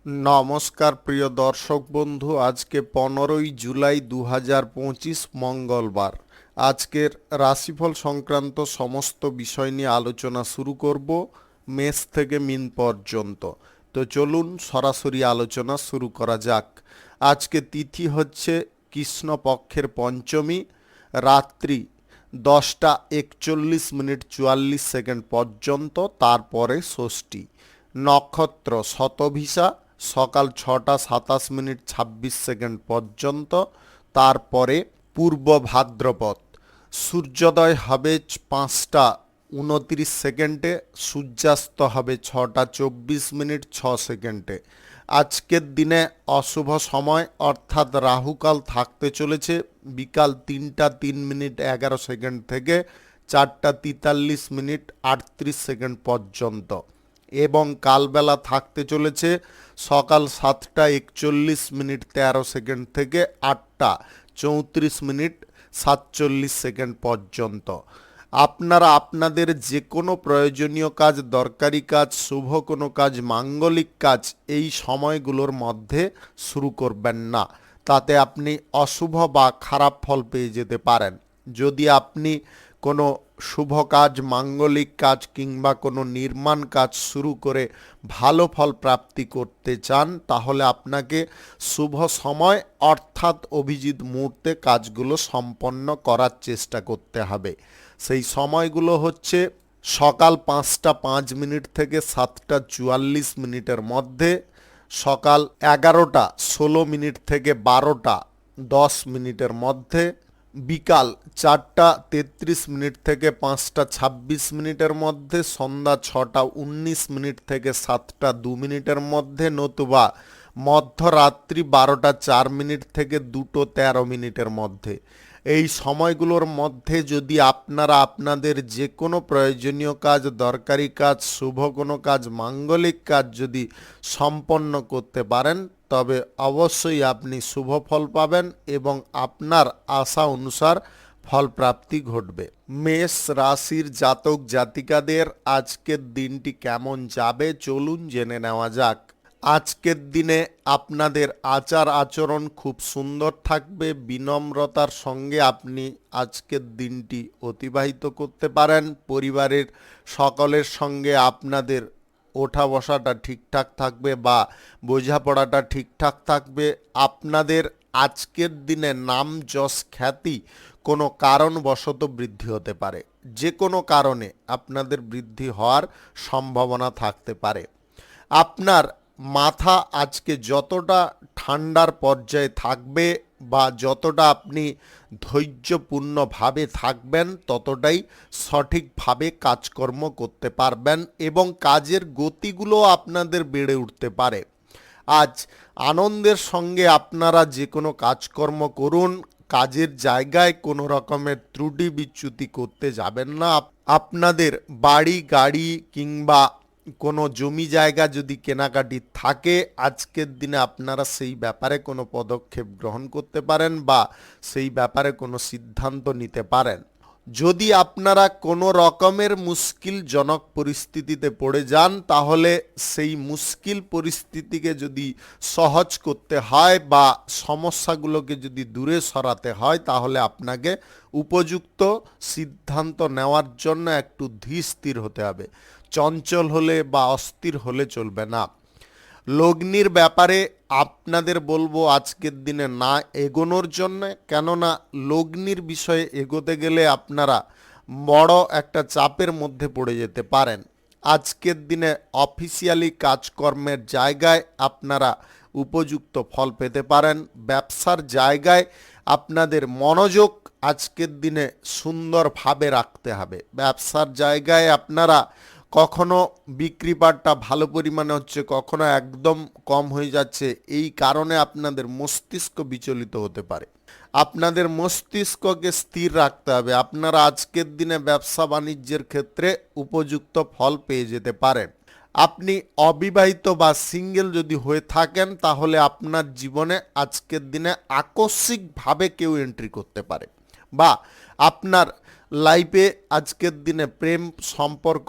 নমস্কার প্রিয় দর্শক বন্ধু, আজকে 15ই জুলাই 2025 মঙ্গলবার। আজকের রাশিফল সংক্রান্ত সমস্ত বিষয় নিয়ে আলোচনা শুরু করব মেষ থেকে মিন পর্যন্ত। তো চলুন সরাসরি আলোচনা শুরু করা যাক। আজকে তিথি হচ্ছে কৃষ্ণপক্ষের পঞ্চমী, রাত্রি 10টা 41 মিনিট 44 সেকেন্ড পর্যন্ত, তারপরে ষষ্ঠী। নক্ষত্র শতভিসা, সকাল 6টা 27 মিনিট 26 সেকেন্ড পর্যন্ত, তারপরে পূর্ব ভাদ্রপদ। সূর্যোদয় হবে 5টা 29 সেকেন্ডে, সূর্যাস্ত হবে 6টা 24 মিনিট 6 সেকেন্ডে। আজকের দিনে অশুভ সময় অর্থাৎ রাহুকাল থাকতে চলেছে বিকাল 3টা 3 মিনিট 11 সেকেন্ড থেকে 4টা 43 মিনিট 38 সেকেন্ড পর্যন্ত, এবং কালবেলা থাকতে চলেছে সকাল 7টা 41 মিনিট 13 সেকেন্ড থেকে 8টা 34 মিনিট 47 সেকেন্ড পর্যন্ত। আপনারা আপনাদের যে কোনো প্রয়োজনীয় কাজ, দরকারি কাজ, শুভ কোনো কাজ, মাঙ্গলিক কাজ এই সময়গুলোর মধ্যে শুরু করবেন না, তাতে আপনি অশুভ বা খারাপ ফল পেয়ে যেতে পারেন। যদি আপনি কোনো শুভ কাজ, মাঙ্গলিক কাজ কিংবা কোনো নির্মাণ কাজ শুরু করে ভালো ফল প্রাপ্তি করতে চান, তাহলে আপনাকে শুভ সময় অর্থাৎ অভিজিৎ মুহূর্তে কাজগুলো সম্পন্ন করার চেষ্টা করতে হবে। সেই সময়গুলো হচ্ছে সকাল 5টা 5 মিনিট থেকে 7টা 44 মিনিটের মধ্যে, সকাল 11টা 16 মিনিট থেকে 12টা 10 মিনিটের মধ্যে, বিকাল 4টা 33 মিনিট থেকে 5টা 26 মিনিটের মধ্যে, সন্ধ্যা 6টা 19 মিনিট থেকে 7টা 2 মিনিটের মধ্যে, নতুবা মধ্যরাত্রি 12টা 4 মিনিট থেকে 2টো 13 মিনিটের মধ্যে। এই সময়গুলোর মধ্যে যদি আপনারা আপনাদের যে কোনো প্রয়োজনীয় কাজ, দরকারি কাজ, শুভ কোনো কাজ, মাঙ্গলিক কাজ যদি সম্পন্ন করতে পারেন, তবে অবশ্যই আপনি শুভ ফল পাবেন এবং আপনার আশা অনুসার ফলপ্রাপ্তি ঘটবে। মেষ রাশির জাতক জাতিকাদের আজকের দিনটি কেমন যাবে চলুন জেনে নেওয়া যাক। আজকের দিনে আপনাদের আচার আচরণ খুব সুন্দর থাকবে। বিনম্রতার সঙ্গে আপনি আজকের দিনটি অতিবাহিত করতে পারেন। পরিবারের সকলের সঙ্গে আপনাদের ওঠা বসাটা ঠিকঠাক থাকবে বা বোঝাপড়াটা ঠিকঠাক থাকবে। আপনাদের আজকের দিনে নাম যশ খ্যাতি কোনো কারণবশত বৃদ্ধি হতে পারে। যে কোনো কারণে আপনাদের বৃদ্ধি হওয়ার সম্ভাবনা থাকতে পারে। আপনার মাথা আজকে যতটা ঠান্ডার পর্যায়ে থাকবে বা যতটা আপনি ধৈর্যপূর্ণভাবে থাকবেন, ততটাই সঠিকভাবে কাজকর্ম করতে পারবেন এবং কাজের গতিগুলো আপনাদের বেড়ে উঠতে পারে। আজ আনন্দের সঙ্গে আপনারা যে কোনো কাজকর্ম করুন। কাজের জায়গায় কোনো রকমের ত্রুটি বিচ্যুতি করতে যাবেন না। আপনাদের বাড়ি গাড়ি কিংবা কোনো জমি জায়গা যদি কেনাকাটি থাকে, আজকের দিনে আপনারা সেই ব্যাপারে কোনো পদক্ষেপ গ্রহণ করতে পারেন বা সেই ব্যাপারে কোনো সিদ্ধান্ত নিতে পারেন। যদি আপনারা কোনো রকমের মুশকিলজনক পরিস্থিতিতে পড়ে যান, তাহলে সেই মুশকিল পরিস্থিতিকে যদি সহজ করতে হয় বা সমস্যাগুলোকে যদি দূরে সরাতে হয়, তাহলে আপনাকে উপযুক্ত সিদ্ধান্ত নেওয়ার জন্য একটু ধীর স্থির হতে হবে। চঞ্চল হলে বা অস্থির হলে চলবে না। লগ্নির ব্যাপারে আপনাদের বলবো আজকের দিনে না এগোনোর জন্য, কেননা লগ্নির বিষয়ে এগোতে গেলে আপনারা বড় একটা চাপের মধ্যে পড়ে যেতে পারেন। আজকের দিনে অফিসিয়ালি কাজকর্মের জায়গায় আপনারা উপযুক্ত ফল পেতে পারেন। ব্যবসার জায়গায় আপনাদের মনোযোগ আজকের দিনে সুন্দরভাবে রাখতে হবে। ব্যবসার জায়গায় আপনারা কখনো বিক্রি বাট্টা ভালো পরিমাণে হচ্ছে, কখনো একদম কম হয়ে যাচ্ছে। এই কারণে আপনাদের মস্তিষ্ক বিচলিত হতে পারে। আপনাদের মস্তিষ্ককে স্থির রাখতে হবে। আপনারা আজকের দিনে ব্যবসা বাণিজ্যের ক্ষেত্রে উপযুক্ত ফল পেয়ে যেতে পারেন। আপনি অবিবাহিত বা সিঙ্গেল যদি হয়ে থাকেন, তাহলে আপনার জীবনে আজকের দিনে আকস্মিকভাবে কেউ এন্ট্রি করতে পারে বা আপনার লাইফে আজকের দিনে প্রেম সম্পর্ক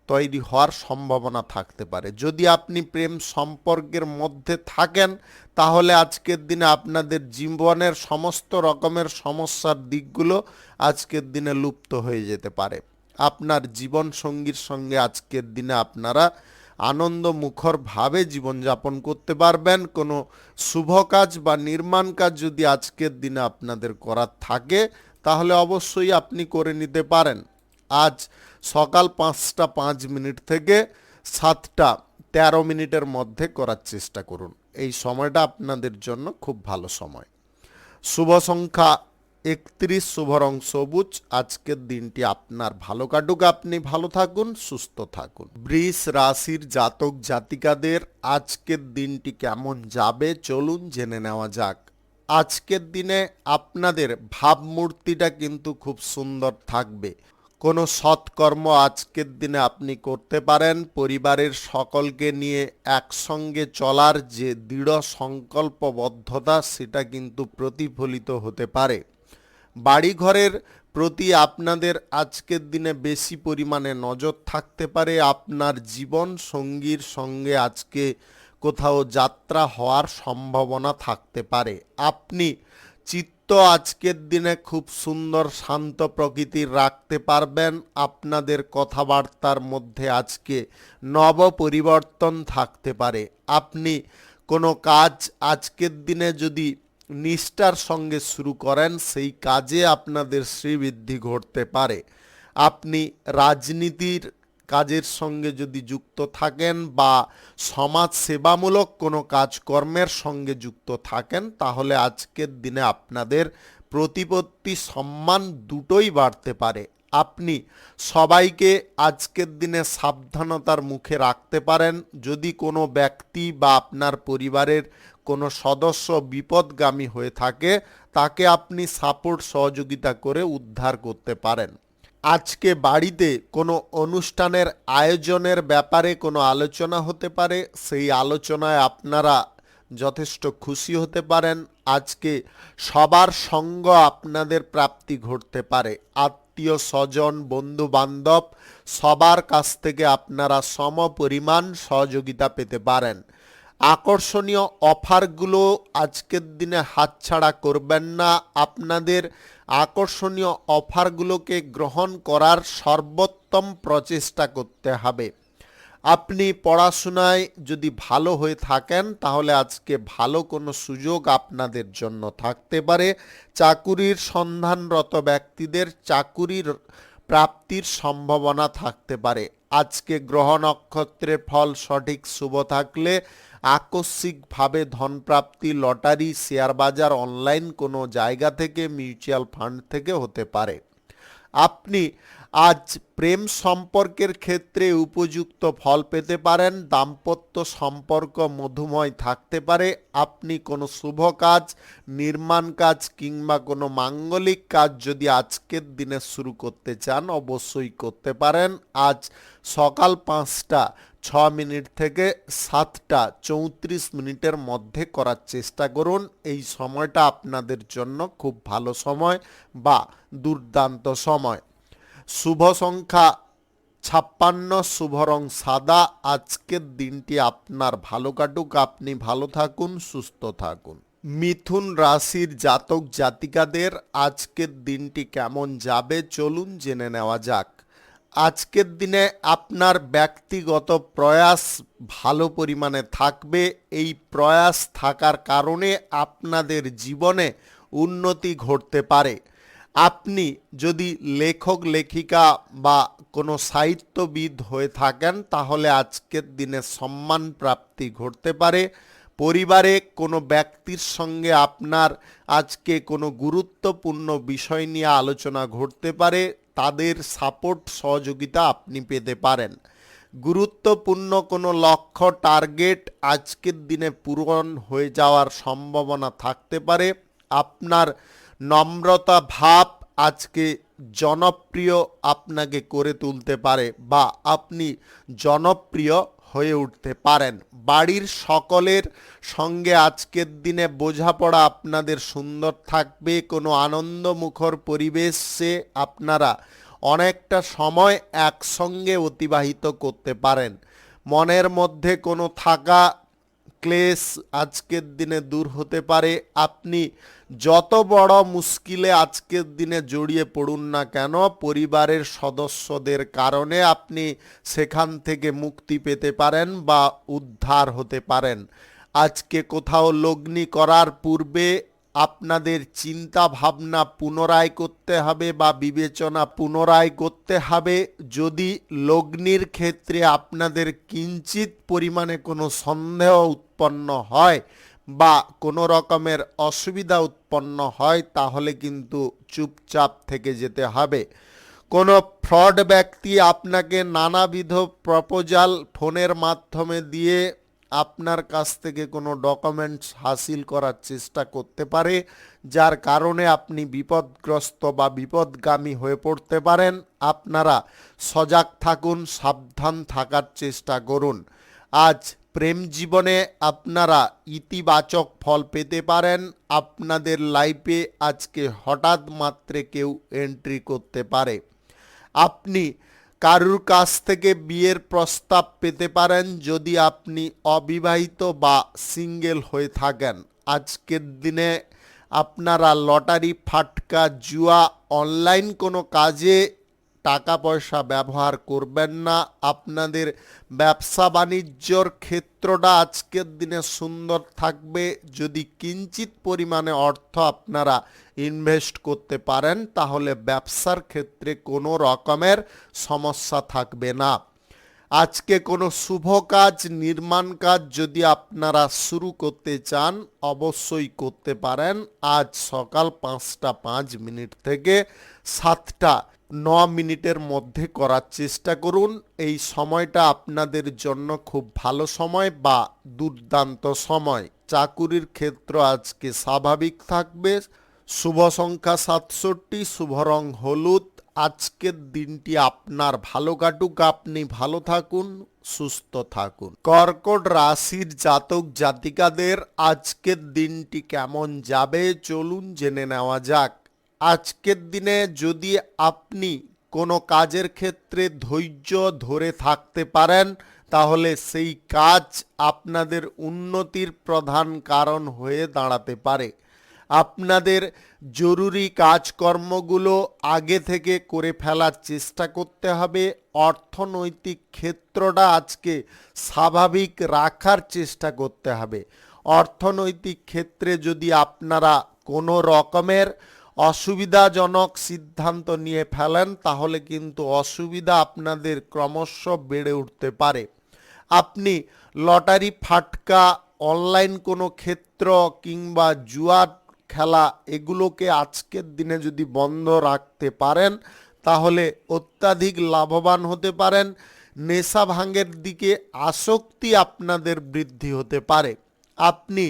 তৈরি হওয়ার সম্ভাবনা থাকতে পারে। যদি আপনি প্রেম সম্পর্কের মধ্যে থাকেন তাহলে আজকের দিনে আপনাদের জীবনের সমস্ত রকমের সমস্যার দিকগুলো আজকের দিনে লুপ্ত হয়ে যেতে পারে। আপনার জীবন সঙ্গীর সঙ্গে আজকের দিনে আপনারা আনন্দ মুখরভাবে জীবনযাপন করতে পারবেন। কোনো শুভ কাজ বা নির্মাণ কাজ যদি আজকের দিনে আপনাদের করার থাকে তাহলে অবশ্যই আপনি করে নিতে পারেন। আজ সকাল 5টা 5 মিনিট থেকে 7টা 13 মিনিটের মধ্যে করার চেষ্টা করুন। এই সময়টা আপনাদের জন্য খুব ভালো সময়। শুভ সংখ্যা 31, শুভ রং সবুজ। আজকের দিনটি আপনার ভালো কাটুক, আপনি ভালো থাকুন, সুস্থ থাকুন। বৃষ রাশির জাতক জাতিকাদের আজকের দিনটি কেমন যাবে চলুন জেনে নেওয়া যাক। আজকের দিনে আপনাদের ভাবমূর্তিটা কিন্তু খুব সুন্দর থাকবে। কোনো সৎকর্ম আজকের দিনে আপনি করতে পারেন। পরিবারের সকলকে নিয়ে একসঙ্গে চলার যে দৃঢ় সংকল্পবদ্ধতা সেটা কিন্তু প্রতিফলিত হতে পারে। বাড়িঘরের প্রতি আপনাদের আজকের দিনে বেশি পরিমাণে নজর থাকতে পারে। আপনার জীবন সঙ্গীর সঙ্গে আজকে কোথাও যাত্রা হওয়ার সম্ভাবনা থাকতে পারে। আপনি চিত্ত আজকের দিনে খুব সুন্দর শান্ত প্রকৃতির রাখতে পারবেন। আপনাদের কথাবার্তার মধ্যে আজকে নব পরিবর্তন থাকতে পারে। আপনি কোনো কাজ আজকের দিনে যদি নিষ্ঠার সঙ্গে শুরু করেন সেই কাজে আপনাদের শ্রীবৃদ্ধি ঘটতে পারে। আপনি রাজনীতির কাজের সঙ্গে যদি যুক্ত থাকেন বা সমাজ সেবামূলক কোনো কাজকর্মের সঙ্গে যুক্ত থাকেন তাহলে আজকের দিনে আপনাদের প্রতিপত্তি সম্মান দুটোই বাড়তে পারে। আপনি সবাইকে আজকের দিনে সাবধানতার মুখে রাখতে পারেন। যদি কোনো ব্যক্তি বা আপনার পরিবারের কোনো সদস্য বিপদগামী হয়ে থাকে তাকে আপনি সাপোর্ট সহযোগিতা করে উদ্ধার করতে পারেন। আজকে বাড়িতে কোনো অনুষ্ঠানের আয়োজনের ব্যাপারে কোনো আলোচনা হতে পারে, সেই আলোচনায় আপনারা যথেষ্ট খুশি হতে পারেন। আজকে সবার সঙ্গ আপনাদের প্রাপ্তি ঘটতে পারে। আত্মীয় স্বজন বন্ধু বান্ধব সবার কাছ থেকে আপনারা সম পরিমাণ সহযোগিতা পেতে পারেন। আকর্ষণীয় অফারগুলো আজকের দিনে হাতছাড়া করবেন না। আপনাদের আকর্ষণীয় অফারগুলোকে গ্রহণ করার সর্বোত্তম প্রচেষ্টা করতে হবে। আপনি পড়াশোনায় যদি ভালো হয়ে থাকেন তাহলে আজকে ভালো কোনো সুযোগ আপনাদের জন্য থাকতে পারে। চাকুরির সন্ধানরত ব্যক্তিদের চাকুরির প্রাপ্তির সম্ভাবনা থাকতে পারে। আজকে গ্রহ নক্ষত্রের ফল সঠিক শুভ থাকলে আকস্মিকভাবে ধনপ্রাপ্তি লটারি শেয়ার বাজার অনলাইন কোনো জায়গা থেকে মিউচুয়াল ফান্ড থেকে হতে পারে। আপনি আজ প্রেম সম্পর্কের ক্ষেত্রে উপযুক্ত ফল পেতে পারেন। দাম্পত্য সম্পর্ক মধুময় থাকতে পারে। আপনি কোনো শুভ কাজ নির্মাণ কাজ কিংবা কোনো মাঙ্গলিক কাজ যদি আজকের দিনে শুরু করতে চান অবশ্যই করতে পারেন। আজ সকাল 5টা 6 মিনিট থেকে 7টা 34 মিনিটের মধ্যে করার চেষ্টা করুন। এই সময়টা আপনাদের জন্য খুব ভালো সময় বা দুর্দান্ত সময়। শুভ সংখ্যা 56, শুভ রং সাদা। আজকের দিনটি আপনার ভালো কাটুক, আপনি ভালো থাকুন, সুস্থ থাকুন। মিথুন রাশির জাতক জাতিকাদের আজকের দিনটি কেমন যাবে চলুন জেনে নেওয়া যাক। আজকের দিনে আপনার ব্যক্তিগত প্রয়াস ভালো পরিমাণে থাকবে। এই প্রয়াস থাকার কারণে আপনাদের জীবনে উন্নতি ঘটতে পারে। আপনি যদি লেখক লেখিকা বা কোনো সাহিত্যবিদ হয়ে থাকেন তাহলে আজকের দিনে সম্মান প্রাপ্তি ঘটতে পারে। পরিবারে কোনো ব্যক্তির সঙ্গে আপনার আজকে কোনো গুরুত্বপূর্ণ বিষয় নিয়ে আলোচনা ঘটতে পারে। তাদের সাপোর্ট সহযোগিতা আপনি পেতে পারেন। গুরুত্বপূর্ণ কোনো লক্ষ্য টার্গেট আজকের দিনে পূরণ হয়ে যাওয়ার সম্ভাবনা থাকতে পারে। আপনার নম্রতা ভাব আজকে জনপ্রিয় আপনাকে করে তুলতে পারে বা আপনি জনপ্রিয় হয়ে উঠতে পারেন। বাড়ির সকলের সঙ্গে আজকের দিনে বোঝাপড়া আপনাদের সুন্দর থাকবে। কোনো আনন্দমুখর পরিবেশে আপনারা অনেকটা সময় একসঙ্গে অতিবাহিত করতে পারেন। মনের মধ্যে কোনো থাকা ক্লেশ আজকের দিনে দূর হতে পারে। আপনি যত বড় মুশকিলে আজকের দিনে জড়িয়ে পড়ুন না কেন, পরিবারের সদস্যদের কারণে আপনি সেখান থেকে মুক্তি পেতে পারেন বা উদ্ধার হতে পারেন। আজকে কোথাও লগ্নি করার পূর্বে আপনাদের চিন্তা ভাবনা পুনরায় করতে হবে বা বিবেচনা পুনরায় করতে হবে। যদি লগ্নির ক্ষেত্রে আপনাদের কিঞ্চিত পরিমাণে কোনো সন্দেহ উৎপন্ন হয় বা কোনো রকমের অসুবিধা উৎপন্ন হয়, তাহলে কিন্তু চুপচাপ থেকে যেতে হবে। কোনো ফ্রড ব্যক্তি আপনাকে নানাবিধ প্রপোজাল ফোনের মাধ্যমে দিয়ে আপনার কাছ থেকে কোনো ডকুমেন্টস হাসিল করার চেষ্টা করতে পারে, যার কারণে আপনি বিপদগ্রস্ত বা বিপদগামী হয়ে পড়তে পারেন। আপনারা সজাগ থাকুন, সাবধান থাকার চেষ্টা করুন। আজ প্রেম জীবনে আপনারা ইতিবাচক ফল পেতে পারেন। আপনাদের লাইফে আজকে হঠাৎ মাত্রে কেউ এন্ট্রি করতে পারে। আপনি কারুর কাছ থেকে বিয়ের প্রস্তাব পেতে পারেন যদি আপনি অবিবাহিত বা সিঙ্গেল হয়ে থাকেন। আজকের দিনে আপনারা লটারি, ফাটকা, জুয়া, অনলাইন কোনো কাজে টাকা পয়সা ব্যবহার করবেন না। আপনাদের ব্যবসা বাণিজ্যর ক্ষেত্রটা আজকের দিনে সুন্দর থাকবে। যদি কিঞ্চিত পরিমাণে অর্থ আপনারা ইনভেস্ট করতে পারেন, তাহলে ব্যবসার ক্ষেত্রে কোনো রকমের সমস্যা থাকবে না। আজকে কোনো শুভ কাজ, নির্মাণ কাজ যদি আপনারা শুরু করতে চান, অবশ্যই করতে পারেন। আজ সকাল 5:05 থেকে 7:09 মধ্যে করার চেষ্টা করুন। এই সময়টা আপনাদের জন্য খুব ভালো সময় বা দুর্দান্ত সময়। চাকুরির ক্ষেত্র আজকে স্বাভাবিক থাকবে। শুভ সংখ্যা 67, শুভ রং হলুদ। আজকের দিনটি আপনার ভালো কাটুক, আপনি ভালো থাকুন, সুস্থ থাকুন। কর্কট রাশির জাতক জাতিকাদের আজকের দিনটি কেমন যাবে চলুন জেনে নেওয়া যাক। আজকের দিনে যদি আপনি কোনো কাজের ক্ষেত্রে ধৈর্য ধরে থাকতে পারেন, তাহলে সেই কাজ আপনাদের উন্নতির প্রধান কারণ হয়ে দাঁড়াতে পারে। আপনাদের জরুরি কাজকর্মগুলো আগে থেকে করে ফেলার চেষ্টা করতে হবে। অর্থনৈতিক ক্ষেত্রটা আজকে স্বাভাবিক রাখার চেষ্টা করতে হবে। অর্থনৈতিক ক্ষেত্রে যদি আপনারা কোনো রকমের অসুবিধাজনক সিদ্ধান্ত নিয়ে ফেলেন, তাহলে কিন্তু অসুবিধা আপনাদের ক্রমশ বেড়ে উঠতে পারে। আপনি লটারি, ফাটকা, অনলাইন কোনো ক্ষেত্র কিংবা জুয়া খেলা, এগুলোকে আজকের দিনে যদি বন্ধ রাখতে পারেন, তাহলে অত্যাধিক লাভবান হতে পারেন। নেশা ভাঙের দিকে আসক্তি আপনাদের বৃদ্ধি হতে পারে। আপনি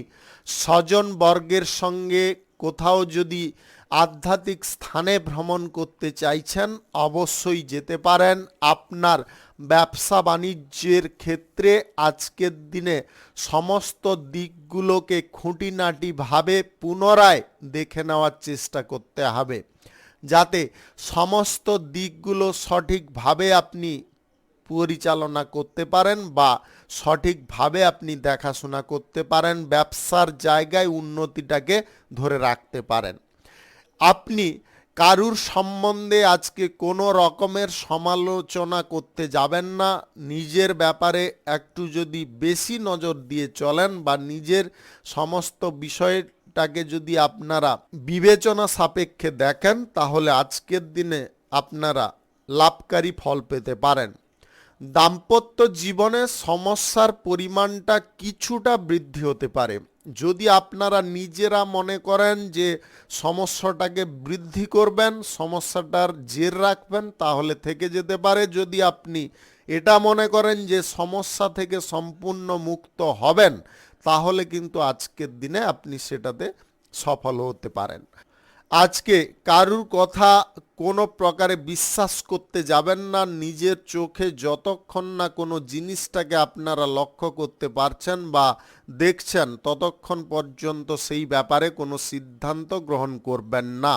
স্বজন বর্গের সঙ্গে কোথাও যদি আধ্যাত্মিক স্থানে ভ্রমণ করতে চাইছেন, অবশ্যই যেতে পারেন। আপনার ব্যবসা বাণিজ্যের ক্ষেত্রে আজকের দিনে সমস্ত দিকগুলোকে খুঁটিনাটিভাবে পুনরায় দেখে নেওয়ার চেষ্টা করতে হবে, যাতে সমস্ত দিকগুলো সঠিকভাবে আপনি পরিচালনা করতে পারেন বা সঠিকভাবে আপনি দেখাশোনা করতে পারেন, ব্যবসার জায়গায় উন্নতিটাকে ধরে রাখতে পারেন। আপনি কারুর সম্বন্ধে আজকে কোনো রকমের সমালোচনা করতে যাবেন না। নিজের ব্যাপারে একটু যদি বেশি নজর দিয়ে চলেন বা নিজের সমস্ত বিষয়টাকে যদি আপনারা বিবেচনা সাপেক্ষে দেখেন, তাহলে আজকের দিনে আপনারা লাভকারী ফল পেতে পারেন। দাম্পত্য জীবনে সমস্যার পরিমাণটা কিছুটা বৃদ্ধি হতে পারে। যদি আপনারা নিজেরা মনে করেন যে সমস্যাটাকে বৃদ্ধি করবেন, সমস্যাটার জের রাখবেন, তাহলে থেকে যেতে পারে। যদি আপনি এটা মনে করেন যে সমস্যা থেকে সম্পূর্ণ মুক্ত হবেন, তাহলে কিন্তু আজকের দিনে আপনি সেটাতে সফল হতে পারেন। আজকে কারুর কথা কোনো প্রকারে বিশ্বাস করতে যাবেন না। নিজের চোখে যতক্ষণ না কোনো জিনিসটাকে আপনারা লক্ষ্য করতে পারছেন বা দেখছেন, ততক্ষণ পর্যন্ত সেই ব্যাপারে কোনো সিদ্ধান্ত গ্রহণ করবেন না।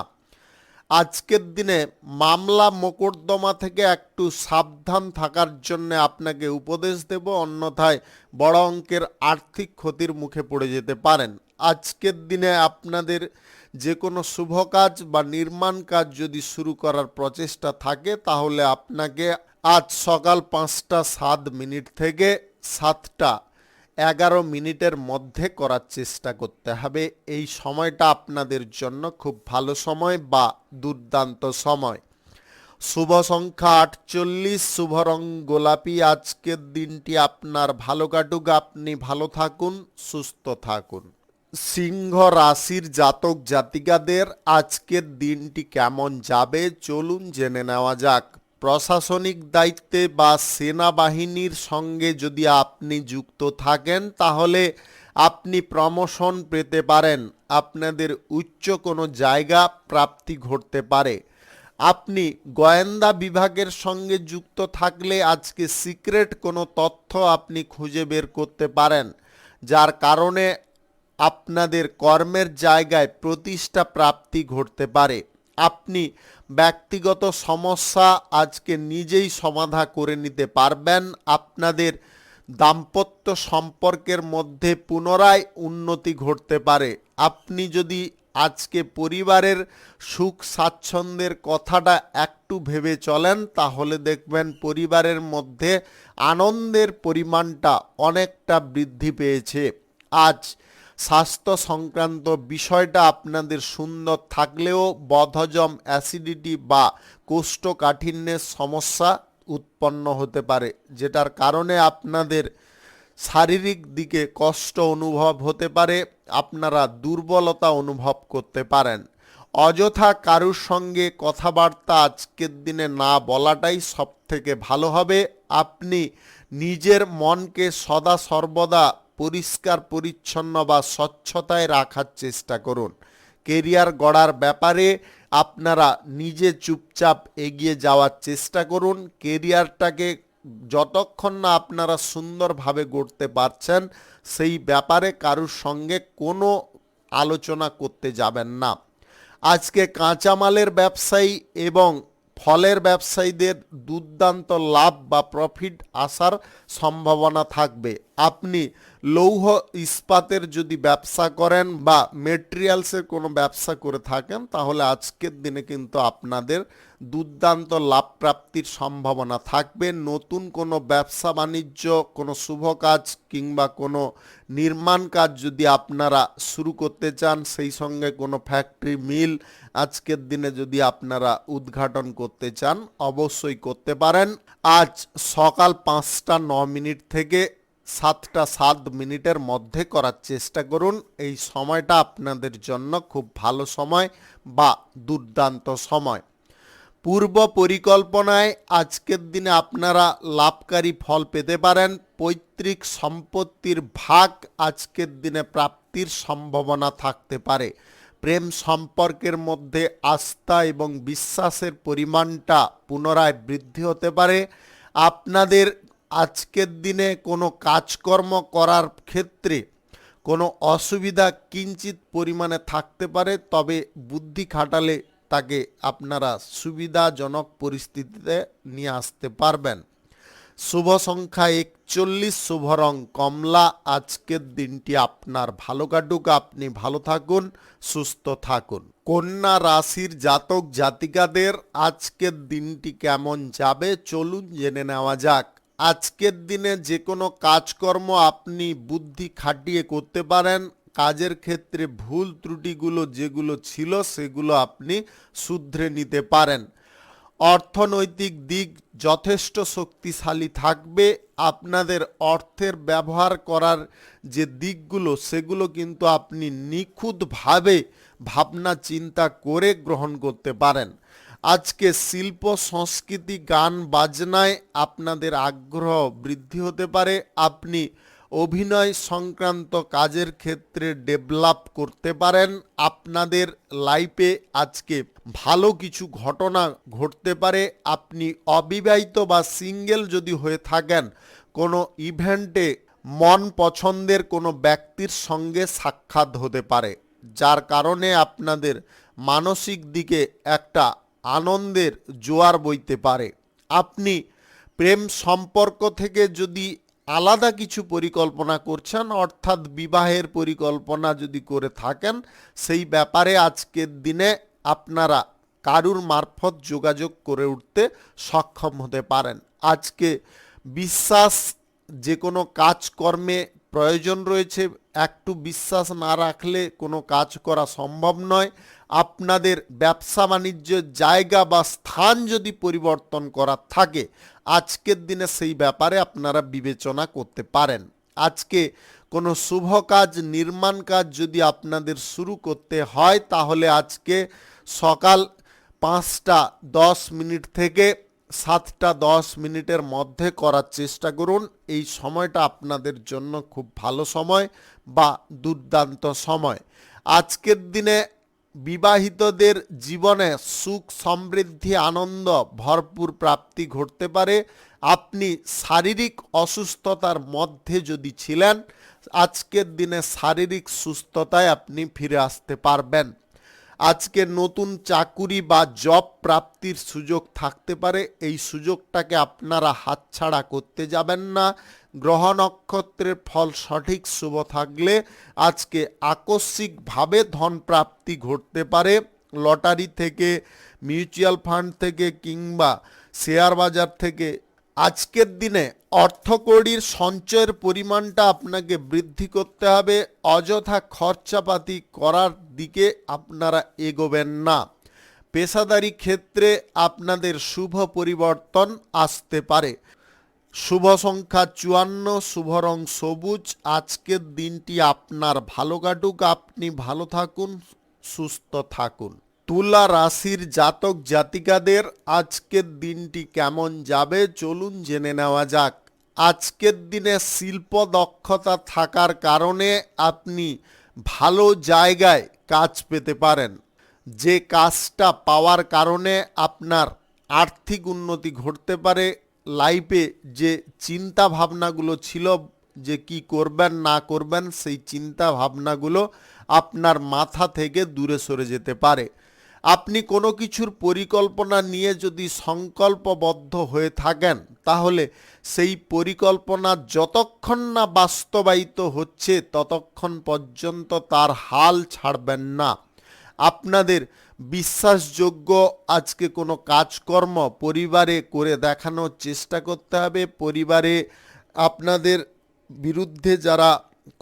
আজকের দিনে মামলা মোকদ্দমা থেকে একটু সাবধান থাকার জন্য আপনাকে উপদেশ দেব, অন্যথায় বড় অঙ্কের আর্থিক ক্ষতির মুখে পড়ে যেতে পারেন। আজকের দিনে আপনাদের যে কোনো শুভ কাজ বা নির্মাণ কাজ যদি শুরু করার প্রচেষ্টা থাকে তাহলে আপনাকে আজ সকাল 5টা 7 মিনিট থেকে 7টা 11 মিনিটের মধ্যে করার চেষ্টা করতে হবে। এই সময়টা আপনাদের জন্য খুব ভালো সময় বা দুর্দান্ত সময়। শুভ সংখ্যা 48, শুভ রং গোলাপি। আজকের দিনটি আপনার ভালো কাটুক, আপনি ভালো থাকুন, সুস্থ থাকুন। সিংহ রাশির জাতক জাতিকাদের আজকের দিনটি কেমন যাবে চলুন জেনে নেওয়া যাক। প্রশাসনিক দায়িত্বে বা সেনাবাহিনীর সঙ্গে যদি আপনি যুক্ত থাকেন তাহলে আপনি প্রমোশন পেতে পারেন। আপনাদের উচ্চ কোনো জায়গা প্রাপ্তি ঘটতে পারে। আপনি গোয়েন্দা বিভাগের সঙ্গে যুক্ত থাকলে আজকে সিক্রেট কোনো তথ্য আপনি খুঁজে বের করতে পারেন, যার কারণে আপনাদের কর্মের জায়গায় প্রতিষ্ঠা প্রাপ্তি ঘটতে পারে। আপনি ব্যক্তিগত সমস্যা আজকে নিজেই সমাধা করে নিতে পারবেন। আপনাদের দাম্পত্য সম্পর্কের মধ্যে পুনরায় উন্নতি ঘটতে পারে। আপনি যদি আজকে পরিবারের সুখ স্বাচ্ছন্দ্যের কথাটা একটু ভেবে চলেন তাহলে দেখবেন পরিবারের মধ্যে আনন্দের পরিমাণটা অনেকটা বৃদ্ধি পেয়েছে। আজ স্বাস্থ্য সংক্রান্ত বিষয়টা আপনাদের সুন্দর থাকলেও বদহজম, অ্যাসিডিটি বা কোষ্ঠকাঠিন্যের সমস্যা উৎপন্ন হতে পারে, যেটার কারণে আপনাদের শারীরিক দিকে কষ্ট অনুভব হতে পারে, আপনারা দুর্বলতা অনুভব করতে পারেন। অযথা কারুর সঙ্গে কথাবার্তা আজকের দিনে না বলাটাই সবথেকে ভালো হবে। আপনি নিজের মনকে সদা সর্বদা পরিষ্কার পরিচ্ছন্ন বা স্বচ্ছতায় রাখার চেষ্টা করুন। কেরিয়ার গড়ার ব্যাপারে আপনারা নিজে চুপচাপ এগিয়ে যাওয়ার চেষ্টা করুন। কেরিয়ারটাকে যতক্ষণ না আপনারা সুন্দরভাবে গড়তে পারছেন সেই ব্যাপারে কারুর সঙ্গে কোনো আলোচনা করতে যাবেন না। আজকে কাঁচামালের ব্যবসায়ী এবং ফলের ব্যবসায়ীদের দুর্দান্ত লাভ বা প্রফিট আসার সম্ভাবনা থাকবে। আপনি লৌহ ইস্পাতের যদি ব্যবসা করেন বা মেটেরিয়ালসের কোনো ব্যবসা করে থাকেন তাহলে আজকের দিনে কিন্তু আপনাদের দুর্দান্ত লাভ প্রাপ্তির সম্ভাবনা থাকবে। নতুন কোনো ব্যবসা বাণিজ্য, কোনো শুভ কাজ কিংবা কোনো নির্মাণ কাজ যদি আপনারা শুরু করতে চান, সেই সঙ্গে কোনো ফ্যাক্টরি মিল আজকের দিনে যদি আপনারা উদ্ঘাটন করতে চান অবশ্যই করতে পারেন। আজ সকাল 5টা 9 মিনিট থেকে 7টা 7 মিনিটের মধ্যে করার চেষ্টা করুন। এই সময়টা আপনাদের জন্য খুব ভালো সময় বা দুর্দান্ত সময়। পূর্ব পরিকল্পনায় আজকের দিনে আপনারা লাভকারী ফল পেতে পারেন। পৈতৃক সম্পত্তির ভাগ আজকের দিনে প্রাপ্তির সম্ভাবনা থাকতে পারে। প্রেম সম্পর্কের মধ্যে আস্থা এবং বিশ্বাসের পরিমাণটা পুনরায় বৃদ্ধি হতে পারে। আপনাদের আজকের দিনে কোনো কাজকর্ম করার ক্ষেত্রে কোনো অসুবিধা কিঞ্চিত পরিমাণে থাকতে পারে, তবে বুদ্ধি খাটালে তাকে আপনারা সুবিধাজনক পরিস্থিতিতে নিয়ে আসতে পারবেন। শুভ সংখ্যা 41, শুভ রং কমলা। আজকের দিনটি আপনার ভালো কাটুক, আপনি ভালো থাকুন, সুস্থ থাকুন। কন্যা রাশির জাতক জাতিকাদের আজকের দিনটি কেমন যাবে চলুন জেনে নেওয়া যাক। আজকের দিনে যে কোনো কাজকর্ম আপনি বুদ্ধি খাটিয়ে করতে পারেন। কাজের ক্ষেত্রে ভুল ত্রুটিগুলো যেগুলো ছিল সেগুলো আপনি শুধরে নিতে পারেন। অর্থনৈতিক দিক যথেষ্ট শক্তিশালী থাকবে। আপনাদের অর্থের ব্যবহার করার যে দিকগুলো সেগুলো কিন্তু আপনি নিখুঁতভাবে ভাবনা চিন্তা করে গ্রহণ করতে পারেন। আজকে শিল্প সংস্কৃতি গান বাজনায় আপনাদের আগ্রহ বৃদ্ধি হতে পারে। আপনি অভিনয় সংক্রান্ত কাজের ক্ষেত্রে ডেভেলপ করতে পারেন। আপনাদের লাইফে আজকে ভালো কিছু ঘটনা ঘটতে পারে। আপনি অবিবাহিত বা সিঙ্গেল যদি হয়ে থাকেন, কোনো ইভেন্টে মন পছন্দের কোনো ব্যক্তির সঙ্গে সাক্ষাৎ হতে পারে, যার কারণে আপনাদের মানসিক দিকে একটা আনন্দের জোয়ার বইতে পারে। আপনি প্রেম সম্পর্ক থেকে যদি আলাদা কিছু পরিকল্পনা করছেন, অর্থাৎ বিবাহের পরিকল্পনা যদি করে থাকেন, সেই ব্যাপারে আজকের দিনে আপনারা কারুর মারফত যোগাযোগ করে উঠতে সক্ষম হতে পারেন। আজকে বিশ্বাস যে কোনো কাজকর্মে প্রয়োজন রয়েছে, একটু বিশ্বাস না রাখলে কোনো কাজ করা সম্ভব নয়। আপনাদের ব্যবসা বাণিজ্যের জায়গা বা স্থান যদি পরিবর্তন করার থাকে, আজকের দিনে সেই ব্যাপারে আপনারা বিবেচনা করতে পারেন। আজকে কোনো শুভ কাজ, নির্মাণ কাজ যদি আপনাদের শুরু করতে হয়, তাহলে আজকে সকাল 5:10 থেকে 7:10 মধ্যে করার চেষ্টা করুন। এই সময়টা আপনাদের জন্য খুব ভালো সময় বা দুর্দান্ত সময়। আজকের দিনে বিবাহিতদের জীবনে সুখ, সমৃদ্ধি, আনন্দ ভরপুর প্রাপ্তি ঘটতে পারে। আপনি শারীরিক অসুস্থতার মধ্যে যদি ছিলেন, আজকের দিনে শারীরিক সুস্থতায় আপনি ফিরে আসতে পারবেন। আজকে নতুন চাকুরি বা জব প্রাপ্তির সুযোগ থাকতে পারে। এই সুযোগটাকে আপনারা হাতছাড়া করতে যাবেন না। গ্রহ নক্ষত্রের ফল সঠিক শুভ থাকলে আজকে আকস্মিকভাবে ধন প্রাপ্তি ঘটতে পারে। লটারি থেকে, মিউচুয়াল ফান্ড থেকে কিংবা শেয়ার বাজার থেকে। আজকের দিনে অর্থকড়ির সঞ্চয়ের পরিমাণটা আপনাকে বৃদ্ধি করতে হবে। অযথা খরচাপাতি করার দিকে আপনারা এগোবেন না। পেশাদারি ক্ষেত্রে আপনাদের শুভ পরিবর্তন আসতে পারে। শুভ সংখ্যা 54, শুভ রং সবুজ। আজকের দিনটি আপনার ভালো কাটুক, আপনি ভালো থাকুন, সুস্থ থাকুন। তুলা রাশির জাতক জাতিকাদের আজকের দিনটি কেমন যাবে চলুন জেনে নেওয়া যাক। আজকের দিনে শিল্প দক্ষতা থাকার কারণে আপনি ভালো জায়গায় কাজ পেতে পারেন। যে কাজটা পাওয়ার কারণে আপনার আর্থিক উন্নতি ঘটতে পারে। লাইফে যে চিন্তা ভাবনাগুলো ছিল যে কি করবেন না করবেন, সেই চিন্তা ভাবনাগুলো আপনার মাথা থেকে দূরে সরে যেতে পারে। আপনি কোনো কিছুর পরিকল্পনা নিয়ে যদি সংকল্পবদ্ধ হয়ে থাকেন, তাহলে সেই পরিকল্পনা যতক্ষণ না বাস্তবায়িত হচ্ছে ততক্ষণ পর্যন্ত তার হাল ছাড়বেন না। আপনাদের বিশ্বাসযোগ্য আজকে কোনো কাজকর্ম পরিবারে করে দেখানোর চেষ্টা করতে হবে। পরিবারে আপনাদের বিরুদ্ধে যারা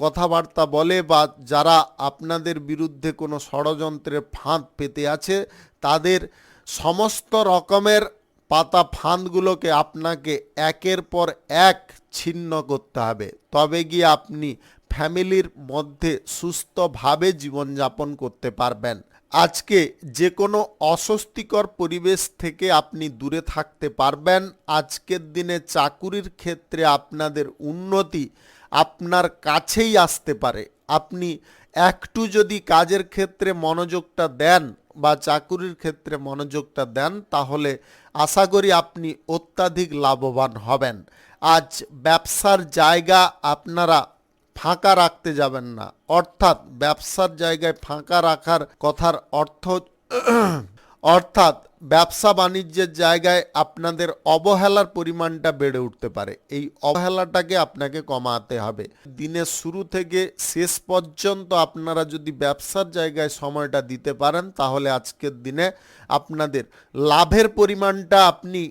কথাবার্তা বলে বা যারা আপনাদের বিরুদ্ধে কোনো ষড়যন্ত্রের ফাঁদ পেতে আছে, তাদের সমস্ত রকমের পাতা ফাঁদগুলোকে আপনাকে একের পর এক ছিন্ন করতে হবে। তবে গিয়ে আপনি ফ্যামিলির মধ্যে সুস্থভাবে জীবনযাপন করতে পারবেন। আজকে যে কোনো অস্বস্তিকর পরিবেশ থেকে আপনি দূরে থাকতে পারবেন। আজকের দিনে চাকুরির ক্ষেত্রে আপনাদের উন্নতি আপনার কাছেই আসতে পারে। আপনি একটু যদি কাজের ক্ষেত্রে মনোযোগটা দেন বা চাকুরির ক্ষেত্রে মনোযোগটা দেন, তাহলে আশা করি আপনি অত্যাধিক লাভবান হবেন। আজ ব্যবসার জায়গা আপনারা ফাঁকা রাখতে যাবেন না। অর্থাৎ ব্যবসার জায়গায় ফাঁকা রাখার কথার অর্থাৎ ব্যবসা বাণিজ্যের জায়গায় আপনাদের অবহেলার পরিমাণটা বেড়ে উঠতে পারে। এই অবহেলাটাকে আপনাকে কমাতে হবে। দিনের শুরু থেকে শেষ পর্যন্ত আপনারা যদি ব্যবসার জায়গায় সময়টা দিতে পারেন, তাহলে আজকের দিনে আপনাদের লাভের পরিমাণটা আপনি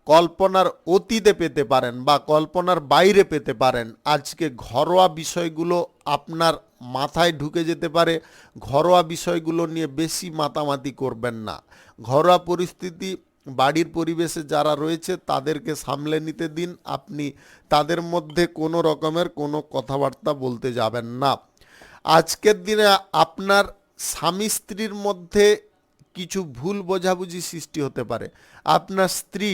কল্পনার অতীতে পেতে পারেন বা কল্পনার বাইরে পেতে পারেন। আজকে ঘরোয়া বিষয়গুলো আপনার মাথায় ঢুকে যেতে পারে। ঘরোয়া বিষয়গুলো নিয়ে বেশি মাতামাতি করবেন না। ঘরোয়া পরিস্থিতি, বাড়ির পরিবেশে যারা রয়েছে তাদেরকে সামলে নিতে দিন। আপনি তাদের মধ্যে কোনো রকমের কোনো কথাবার্তা বলতে যাবেন না। আজকের দিনে আপনার স্বামী স্ত্রীর মধ্যে কিছু ভুল বোঝাবুঝি সৃষ্টি হতে পারে। আপনার স্ত্রী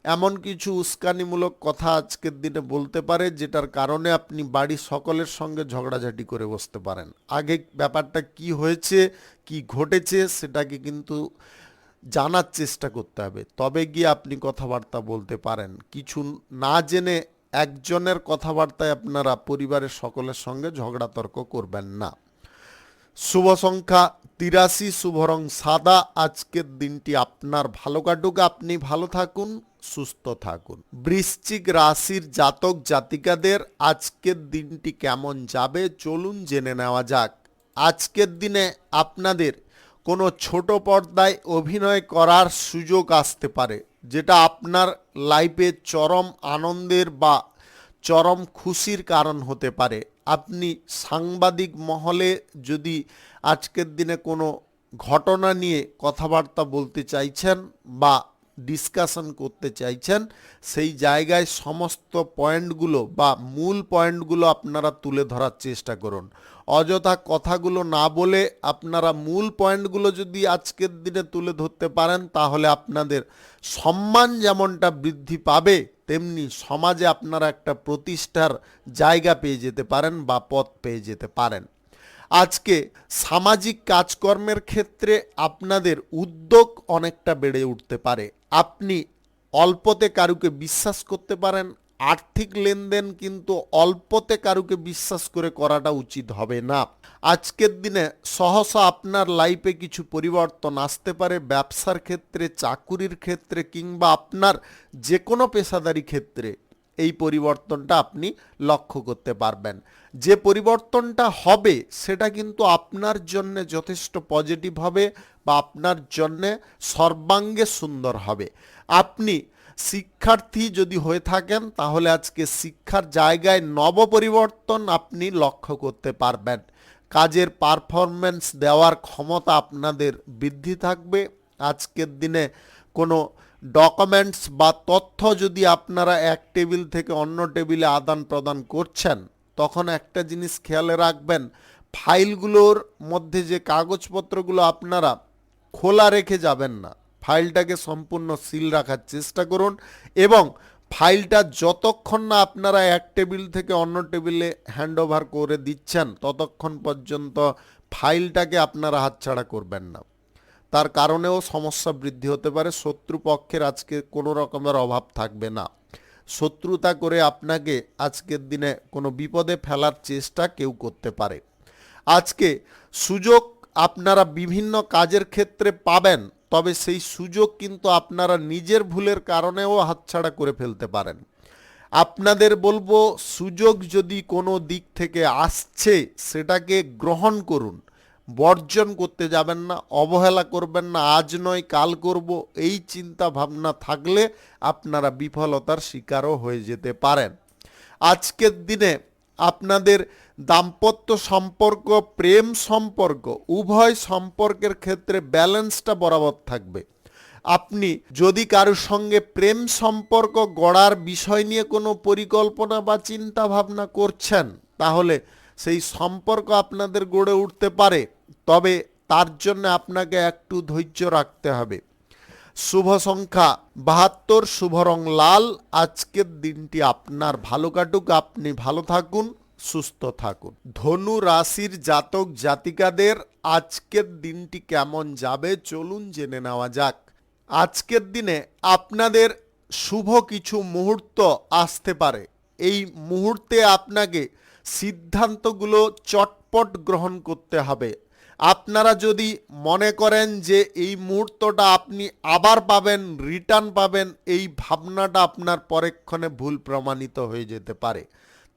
এমন কিছু উস্কানিমূলক কথা আজকের দিনে বলতে পারে, যেটার কারণে আপনি বাড়ির সকলের সঙ্গে ঝগড়াঝাটি করে বসতে পারেন। আগে ব্যাপারটা কি হয়েছে, কি ঘটেছে, সেটাকে কিন্তু জানার চেষ্টা করতে হবে, তবে গিয়ে আপনি কথাবার্তা বলতে পারেন। কিছু না জেনে একজনের কথাবার্তায় আপনারা পরিবারের সকলের সঙ্গে ঝগড়া তর্ক করবেন না। শুভ সংখ্যা 83 শুভ রং সাদা। আজকের দিনটি আপনার ভালো কাটুক, আপনি ভালো থাকুন, সুস্থ থাকুন। বৃশ্চিক রাশির জাতক জাতিকাদের আজকের দিনটি কেমন যাবে চলুন জেনে নেওয়া যাক। আজকের দিনে আপনাদের কোনো ছোট পর্দায় অভিনয় করার সুযোগ আসতে পারে, যেটা আপনার লাইফে চরম আনন্দের বা চরম খুশির কারণ হতে পারে। আপনি সাংবাদিক মহলে যদি আজকের দিনে কোনো ঘটনা নিয়ে কথাবার্তা বলতে চাইছেন বা ডিসকাশন করতে চাইছেন, সেই জায়গায় সমস্ত পয়েন্টগুলো বা মূল পয়েন্টগুলো আপনারা তুলে ধরার চেষ্টা করুন। অযথা কথাগুলো না বলে আপনারা মূল পয়েন্টগুলো যদি আজকের দিনে তুলে ধরতে পারেন, তাহলে আপনাদের সম্মান যেমনটা বৃদ্ধি পাবে, তেমনি সমাজে আপনারা একটা প্রতিষ্ঠার জায়গা পেয়ে যেতে পারেন বা পথ পেয়ে যেতে পারেন। আজকে সামাজিক কাজকর্মের ক্ষেত্রে আপনাদের উদ্যোগ অনেকটা বেড়ে উঠতে পারে। আপনি অল্পতে কারুকে বিশ্বাস করতে পারেন। আর্থিক লেনদেন কিন্তু অল্পতে কারুকে বিশ্বাস করে করাটা উচিত হবে না। আজকের দিনে সহসা আপনার লাইফে কিছু পরিবর্তন আসতে পারে, ব্যবসার ক্ষেত্রে, চাকুরির ক্ষেত্রে কিংবা আপনার যে কোনো পেশাদারি ক্ষেত্রে এই পরিবর্তনটা আপনি লক্ষ্য করতে পারবেন। যে পরিবর্তনটা হবে সেটা কিন্তু আপনার জন্য যথেষ্ট পজিটিভ হবে বা আপনার জন্য সর্বাঙ্গে সুন্দর হবে। আপনি শিক্ষার্থী যদি হয়ে থাকেন, তাহলে আজকে শিক্ষার জায়গায় নব পরিবর্তন আপনি লক্ষ্য করতে পারবেন। কাজের পারফরম্যান্স দেওয়ার ক্ষমতা আপনাদের বৃদ্ধি থাকবে। আজকের দিনে কোনো ডকুমেন্টস বা তথ্য যদি আপনারা এক টেবিল থেকে অন্য টেবিলে আদান প্রদান করছেন, তখন একটা জিনিস খেয়ালে রাখবেন, ফাইলগুলোর মধ্যে যে কাগজপত্রগুলো আপনারা খোলা রেখে যাবেন না। ফাইলটাকে সম্পূর্ণ সিল রাখার চেষ্টা করুন এবং ফাইলটা যতক্ষণ না আপনারা এক টেবিল থেকে অন্য টেবিলে হ্যান্ডওভার করে দিচ্ছেন, ততক্ষণ পর্যন্ত ফাইলটাকে আপনারা হাতছাড়া করবেন না। তার কারণেও সমস্যা বৃদ্ধি হতে পারে। শত্রুপক্ষের আজকে কোনো রকমের অভাব থাকবে না। শত্রুতা করে আপনাকে আজকের দিনে কোনো বিপদে ফেলার চেষ্টা কেউ করতে পারে। আজকে সুযোগ আপনারা বিভিন্ন কাজের ক্ষেত্রে পাবেন, তবে সেই সুযোগ কিন্তু আপনারা নিজের ভুলের কারণেও হাতছাড়া করে ফেলতে পারেন। আপনাদের বলবো, সুযোগ যদি কোনো দিক থেকে আসছে সেটাকে গ্রহণ করুন, বর্জন করতে যাবেন না, অবহেলা করবেন না। আজ নয় কাল করব, এই চিন্তা ভাবনা থাকলে আপনারা বিফলতার শিকারও হয়ে যেতে পারেন। আজকের দিনে আপনাদের দাম্পত্য সম্পর্ক, প্রেম সম্পর্ক, উভয় সম্পর্কের ক্ষেত্রে ব্যালেন্সটা বরাবর থাকবে। আপনি যদি কারোর সঙ্গে প্রেম সম্পর্ক গড়ার বিষয় নিয়ে কোনো পরিকল্পনা বা চিন্তা ভাবনা করছেন, তাহলে সেই সম্পর্ক আপনাদের গড়ে উঠতে পারে, তবে তার জন্য আপনাকে একটু ধৈর্য রাখতে হবে। শুভ সংখ্যা 72, শুভ রং লাল। আজকের দিনটি আপনার ভালো কাটুক, আপনি ভালো থাকুন, সুস্থ থাকুন। ধনু রাশির জাতক জাতিকাদের আজকের দিনটি কেমন যাবে চলুন জেনে নেওয়া যাক। আজকের দিনে আপনাদের শুভ কিছু মুহূর্ত আসতে পারে। এই মুহূর্তে আপনাকে সিদ্ধান্তগুলো চটপট গ্রহণ করতে হবে। আপনারা যদি মনে করেন যে এই মুহূর্তটা আপনি আবার পাবেন, রিটার্ন পাবেন, এই ভাবনাটা আপনার পরক্ষণে ভুল প্রমাণিত হয়ে যেতে পারে।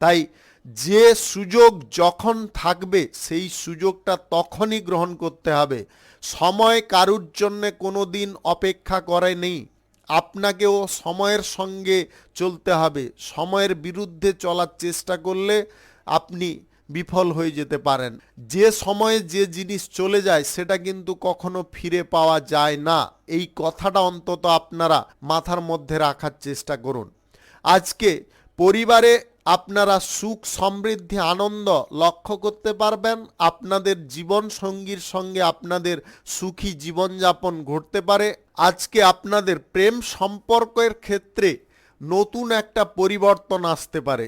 তাই যে সুযোগ যখন থাকবে সেই সুযোগটা তখনই গ্রহণ করতে হবে। সময় কারুর জন্যে কোনো দিন অপেক্ষা করে নেই। আপনাকেও সময়ের সঙ্গে চলতে হবে। সময়ের বিরুদ্ধে চলার চেষ্টা করলে আপনি বিফল হয়ে যেতে পারেন। যে সময়ে যে জিনিস চলে যায় সেটা কিন্তু কখনো ফিরে পাওয়া যায় না। এই কথাটা অন্তত আপনারা মাথার মধ্যে রাখার চেষ্টা করুন। আজকে পরিবারে আপনারা সুখ, সমৃদ্ধি, আনন্দ লক্ষ্য করতে পারবেন। আপনাদের জীবন সঙ্গীর সঙ্গে আপনাদের সুখী জীবনযাপন ঘটতে পারে। আজকে আপনাদের প্রেম সম্পর্কের ক্ষেত্রে নতুন একটা পরিবর্তন আসতে পারে।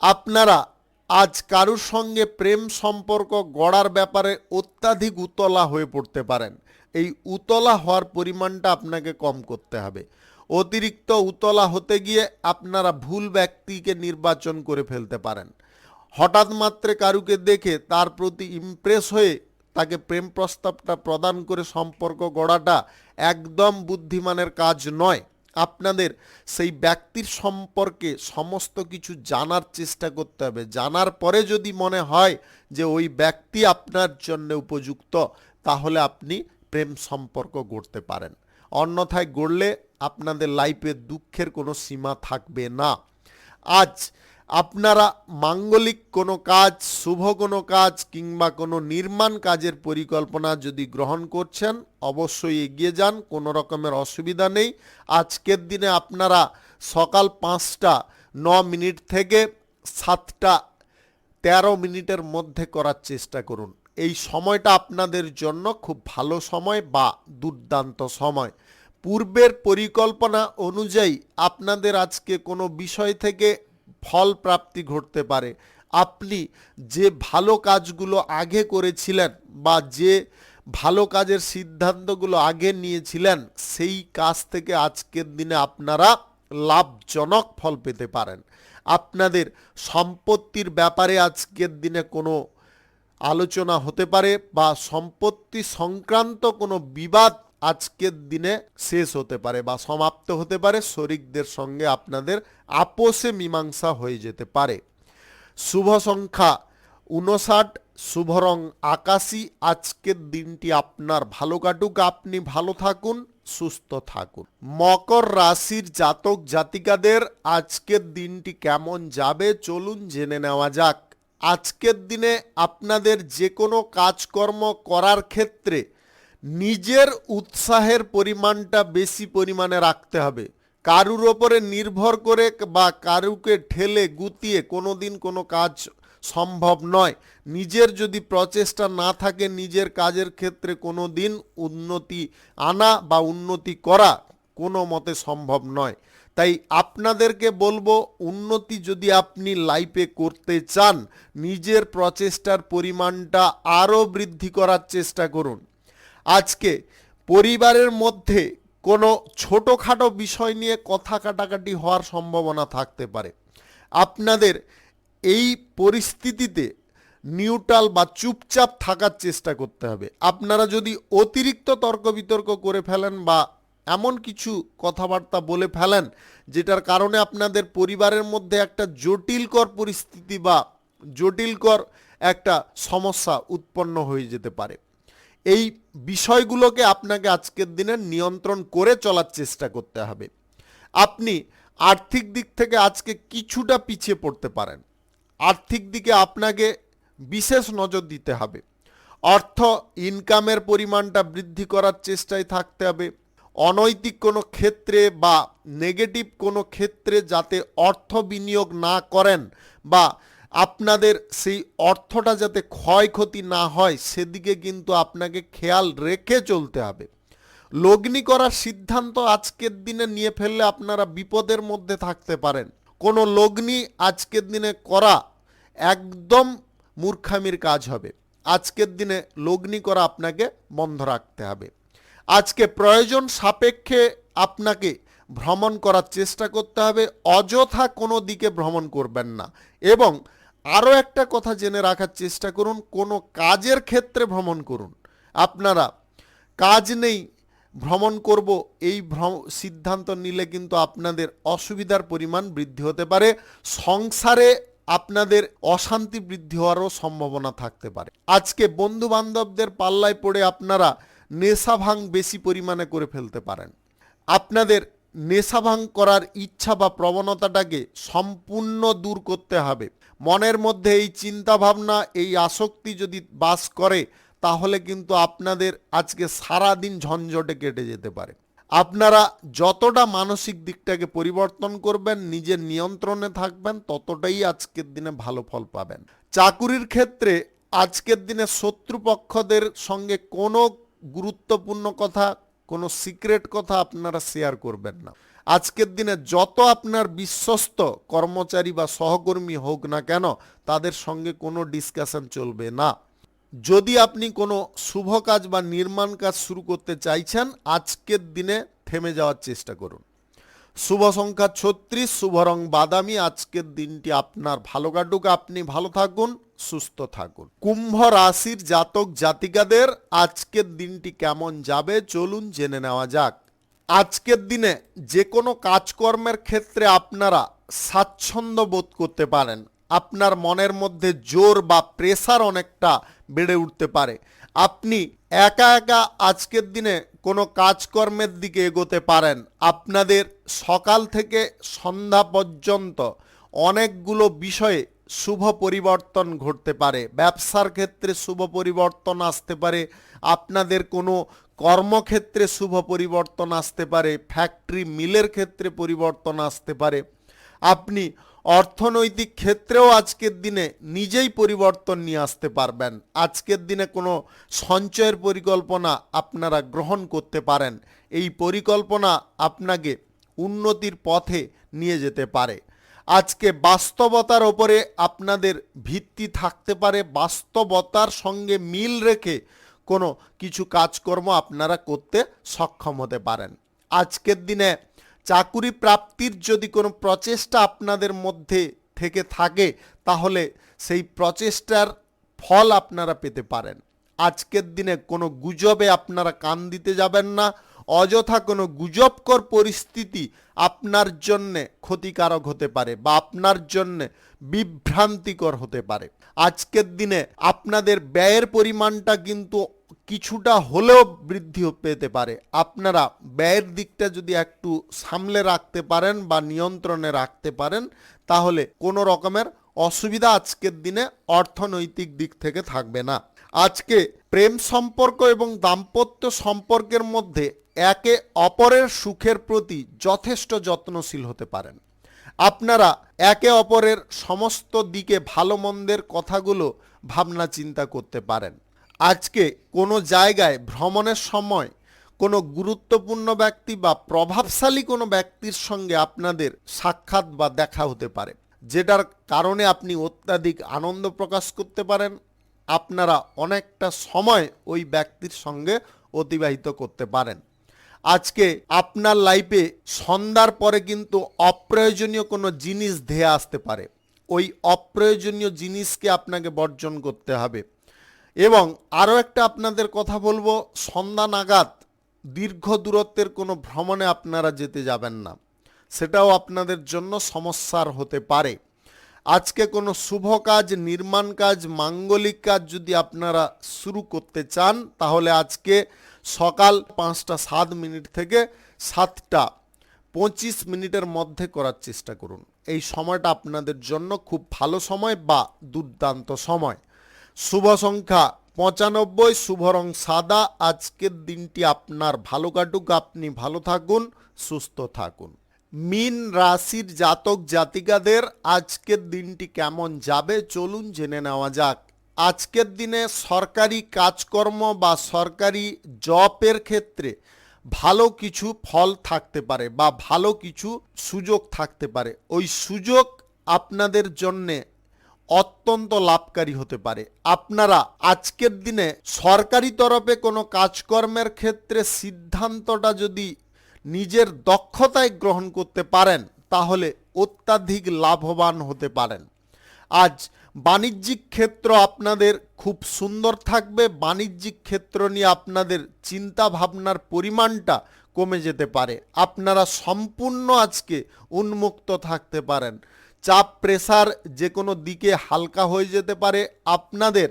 আপনারা আজ কারুর সঙ্গে প্রেম সম্পর্ক গড়ার ব্যাপারে অত্যাধিক উতলা হয়ে পড়তে পারেন। এই উতলা হওয়ার পরিমাণটা আপনাকে কম করতে হবে। অতিরিক্ত উতলা হতে গিয়ে আপনারা ভুল ব্যক্তিকে নির্বাচন করে ফেলতে পারেন। হঠাৎ মাত্রে কারুকে দেখে তার প্রতি ইমপ্রেস হয়ে তাকে প্রেম প্রস্তাবটা প্রদান করে সম্পর্ক গড়াটা একদম বুদ্ধিমানের কাজ নয়। আপনাদের সেই ব্যক্তির সম্পর্কে সমস্ত কিছু জানার চেষ্টা করতে হবে। জানার পরে যদি মনে হয় যে ওই ব্যক্তি আপনার জন্য উপযুক্ত, তাহলে আপনি প্রেম সম্পর্ক গড়তে পারেন। অন্যথায় গড়লে আপনাদের লাইফে দুঃখের কোনো সীমা থাকবে না। আজ আপনারা মাঙ্গলিক কোনো কাজ, শুভ কোনো কাজ কিংবা কোনো নির্মাণ কাজের পরিকল্পনা যদি গ্রহণ করছেন, অবশ্যই এগিয়ে যান, কোনো রকমের অসুবিধা নেই। আজকের দিনে আপনারা সকাল 5টা 9 মিনিট থেকে 7টা 13 মিনিটের মধ্যে করার চেষ্টা করুন। এই সময়টা আপনাদের জন্য খুব ভালো সময় বা দুর্দান্ত সময়। পূর্বের পরিকল্পনা অনুযায়ী আপনাদের আজকে কোনো বিষয় থেকে ফল প্রাপ্তি ঘটতে পারে। আপনি যে ভালো কাজগুলো আগে করেছিলেন বা যে ভালো কাজের সিদ্ধান্তগুলো আগে নিয়েছিলেন, সেই কাজ থেকে আজকের দিনে আপনারা লাভজনক ফল পেতে পারেন। আপনাদের সম্পত্তির ব্যাপারে আজকের দিনে কোনো আলোচনা হতে পারে বা সম্পত্তি সংক্রান্ত কোনো বিবাদ আজকের দিনে শেষ হতে পারে বা সমাপ্ত হতে পারে। শরিকদের সঙ্গে আপনাদের আপোষে মীমাংসা হয়ে যেতে পারে। শুভ সংখ্যা 59, শুভ রং আকাশী। আজকের দিনটি আপনার ভালো কাটুক, আপনি ভালো থাকুন, সুস্থ থাকুন। মকর রাশির জাতক জাতিকাদের আজকের দিনটি কেমন যাবে চলুন জেনে নেওয়া যাক। আজকের দিনে আপনাদের যে কোনো কাজকর্ম করার ক্ষেত্রে নিজের উৎসাহের পরিমাণটা বেশি পরিমাণে রাখতে হবে। কারুর ওপরে নির্ভর করে বা কারুকে ঠেলে গুতিয়ে কোনো দিন কোনো কাজ সম্ভব নয়। নিজের যদি প্রচেষ্টা না থাকে, নিজের কাজের ক্ষেত্রে কোনো দিন উন্নতি আনা বা উন্নতি করা কোনো মতে সম্ভব নয়। তাই আপনাদেরকে বলবো, উন্নতি যদি আপনি লাইফে করতে চান, নিজের প্রচেষ্টার পরিমাণটা আরও বৃদ্ধি করার চেষ্টা করুন। আজকে পরিবারের মধ্যে কোনো ছোটোখাটো বিষয় নিয়ে কথা কাটাকাটি হওয়ার সম্ভাবনা থাকতে পারে। আপনাদের এই পরিস্থিতিতে নিউট্রাল বা চুপচাপ থাকার চেষ্টা করতে হবে। আপনারা যদি অতিরিক্ত তর্ক বিতর্ক করে ফেলেন বা এমন কিছু কথাবার্তা বলে ফেলেন যেটার কারণে আপনাদের পরিবারের মধ্যে একটা জটিলকর পরিস্থিতি বা জটিলকর একটা সমস্যা উৎপন্ন হয়ে যেতে পারে, এই বিষয়গুলোকে আপনাকে আজকের দিনে নিয়ন্ত্রণ করে চলার চেষ্টা করতে হবে। আপনি আর্থিক দিক থেকে আজকে কিছুটা পিছিয়ে পড়তে পারেন। আর্থিক দিকে আপনাকে বিশেষ নজর দিতে হবে। অর্থ ইনকামের পরিমাণটা বৃদ্ধি করার চেষ্টায় থাকতে হবে। অনৈতিক কোনো ক্ষেত্রে বা নেগেটিভ কোনো ক্ষেত্রে যাতে অর্থ বিনিয়োগ না করেন বা আপনাদের সেই অর্থটা যাতে ক্ষয়ক্ষতি না হয়, সেদিকে কিন্তু আপনাকে খেয়াল রেখে চলতে হবে। লগ্নি করার সিদ্ধান্ত আজকের দিনে নিয়ে ফেললে আপনারা বিপদের মধ্যে থাকতে পারেন। কোনো লগ্নি আজকের দিনে করা একদম মূর্খামির কাজ হবে। আজকের দিনে লগ্নি করা আপনাকে বন্ধ রাখতে হবে। আজকে প্রয়োজন সাপেক্ষে আপনাকে ভ্রমণ করার চেষ্টা করতে হবে। অযথা কোনো দিকে ভ্রমণ করবেন না। এবং আরও একটা কথা জেনে রাখার চেষ্টা করুন, কোনো কাজের ক্ষেত্রে ভ্রমণ করুন। আপনারা কাজ নেই ভ্রমণ করব এই সিদ্ধান্ত নিলে কিন্তু আপনাদের অসুবিধার পরিমাণ বৃদ্ধি হতে পারে। সংসারে আপনাদের অশান্তি বৃদ্ধি হওয়ারও সম্ভাবনা থাকতে পারে। আজকে বন্ধু বান্ধবদের পাল্লায় পড়ে আপনারা নেশা ভাঙ বেশি পরিমাণে করে ফেলতে পারেন। আপনাদের নেশা ভাঙ করার ইচ্ছা বা প্রবণতাটাকে সম্পূর্ণ দূর করতে হবে। মনের মধ্যে এই চিন্তা ভাবনা, এই আসক্তি যদি বাস করে, তাহলে কিন্তু আপনাদের আজকে সারা দিন ঝঞ্ঝটে কেটে যেতে পারে। আপনারা যতটা মানসিক দিকটাকে পরিবর্তন করবেন, নিজের নিয়ন্ত্রণে থাকবেন, ততটাই আজকের দিনে ভালো ফল পাবেন। চাকুরির ক্ষেত্রে আজকের দিনে শত্রুপক্ষদের সঙ্গে কোনো গুরুত্বপূর্ণ কথা, কোনো সিক্রেট কথা আপনারা শেয়ার করবেন না। আজকের দিনে যত আপনার বিশ্বস্ত কর্মচারী বা সহকর্মী হোক না কেন, তাদের সঙ্গে কোনো ডিসকাশন চলবে না। যদি আপনি কোনো শুভ কাজ বা নির্মাণ কাজ শুরু করতে চাইছেন, আজকের দিনে থেমে যাওয়ার চেষ্টা করুন। শুভ সংখ্যা 36, শুভ রং বাদামি। আজকের দিনটি আপনার ভালো কাটুক, আপনি ভালো থাকুন, সুস্থ থাকুন। কুম্ভ রাশির জাতক জাতিকাদের আজকের দিনটি কেমন যাবে চলুন জেনে নেওয়া যাক। আজকের দিনে যে কোনো কাজকর্মের ক্ষেত্রে আপনারা স্বাচ্ছন্দ্য বোধ করতে পারেন। আপনার মনের মধ্যে জোর বা প্রেসার অনেকটা বেড়ে উঠতে পারে। আপনি একা একা আজকের দিনে কোনো কাজকর্মের দিকে এগোতে পারেন। আপনাদের সকাল থেকে সন্ধ্যা পর্যন্ত অনেকগুলো বিষয়ে শুভ পরিবর্তন ঘটতে পারে। ব্যবসার ক্ষেত্রে শুভ পরিবর্তন আসতে পারে, আপনাদের কোনো কর্মক্ষেত্রে শুভ পরিবর্তন আসতে পারে, ফ্যাক্টরি মিলের ক্ষেত্রে পরিবর্তন আসতে পারে। আপনি অর্থনৈতিক ক্ষেত্রেও আজকের দিনে নিজেই পরিবর্তন নিয়ে আসতে পারবেন। আজকের দিনে কোনো সঞ্চয়ের পরিকল্পনা আপনারা গ্রহণ করতে পারেন। এই পরিকল্পনা আপনাকে উন্নতির পথে নিয়ে যেতে পারে। আজকে বাস্তবতার ওপরে আপনাদের ভিত্তি থাকতে পারে, বাস্তবতার সঙ্গে মিল রেখে কোনো কিছু কাজকর্ম আপনারা করতে সক্ষম হতে পারেন। আজকের দিনে চাকুরি প্রাপ্তির যদি কোনো প্রচেষ্টা আপনাদের মধ্যে থেকে থাকে তাহলে সেই প্রচেষ্টার ফল আপনারা পেতে পারেন। আজকের দিনে কোনো গুজবে আপনারা কান দিতে যাবেন না। অযথা কোনো গুজবকর পরিস্থিতি আপনার জন্যে ক্ষতিকারক হতে পারে বা আপনার জন্যে বিভ্রান্তিকর হতে পারে। আজকের দিনে আপনাদের ব্যয়ের পরিমাণটা কিন্তু কিছুটা হলেও বৃদ্ধি পেতে পারে। আপনারা ব্যয়ের দিকটা যদি একটু সামলে রাখতে পারেন বা নিয়ন্ত্রণে রাখতে পারেন তাহলে কোনো রকমের অসুবিধা আজকের দিনে অর্থনৈতিক দিক থেকে থাকবে না। আজকে প্রেম সম্পর্ক এবং দাম্পত্য সম্পর্কের মধ্যে একে অপরের সুখের প্রতি যথেষ্ট যত্নশীল হতে পারেন। আপনারা একে অপরের সমস্ত দিকে ভালো মন্দের কথাগুলো ভাবনা চিন্তা করতে পারেন। আজকে কোনো জায়গায় ভ্রমণের সময় কোনো গুরুত্বপূর্ণ ব্যক্তি বা প্রভাবশালী কোনো ব্যক্তির সঙ্গে আপনাদের সাক্ষাৎ বা দেখা হতে পারে, যেটার কারণে আপনি অত্যাধিক আনন্দ প্রকাশ করতে পারেন। আপনারা অনেকটা সময় ওই ব্যক্তির সঙ্গে অতিবাহিত করতে পারেন। আজকে আপনার লাইফে সন্ধ্যার পরে কিন্তু অপ্রয়োজনীয় কোনো জিনিস ধেয়ে আসতে পারে। ওই অপ্রয়োজনীয় জিনিসকে আপনাকে বর্জন করতে হবে। এবং আরও একটা আপনাদের কথা বলবো, সন্ধ্যা নাগাদ দীর্ঘ দূরত্বের কোনো ভ্রমণে আপনারা যেতে যাবেন না, সেটাও আপনাদের জন্য সমস্যার হতে পারে। আজকে কোনো শুভ কাজ, নির্মাণ কাজ, মাঙ্গলিক কাজ যদি আপনারা শুরু করতে চান তাহলে আজকে সকাল 5টা 7 মিনিট থেকে 7টা 25 মিনিটের মধ্যে করার চেষ্টা করুন। এই সময়টা আপনাদের জন্য খুব ভালো সময় বা দুর্দান্ত সময়। শুভ সংখ্যা 95, শুভ রং সাদা। আজকের দিনটি আপনার ভালো কাটুক, আপনি ভালো থাকুন, সুস্থ থাকুন। মীন রাশির জাতক জাতিকাদের আজকের দিনটি কেমন যাবে চলুন জেনে নেওয়া যাক। আজকের দিনে সরকারি কাজকর্ম বা সরকারি জবের ক্ষেত্রে ভালো কিছু ফল থাকতে পারে বা ভালো কিছু সুযোগ থাকতে পারে। ওই সুযোগ আপনাদের জন্যে অত্যন্ত লাভকারী হতে পারে। আপনারা আজকের দিনে সরকারি তরফে কোনো কাজকর্মের ক্ষেত্রে সিদ্ধান্তটা যদি নিজের দক্ষতায় গ্রহণ করতে পারেন তাহলে অত্যাধিক লাভবান হতে পারেন। আজ বাণিজ্যিক ক্ষেত্র আপনাদের খুব সুন্দর থাকবে। বাণিজ্যিক ক্ষেত্র নিয়ে আপনাদের চিন্তা ভাবনার পরিমাণটা কমে যেতে পারে। আপনারা সম্পূর্ণ আজকে উন্মুক্ত থাকতে পারেন। চাপ প্রেসার যে কোনো দিকে হালকা হয়ে যেতে পারে। আপনাদের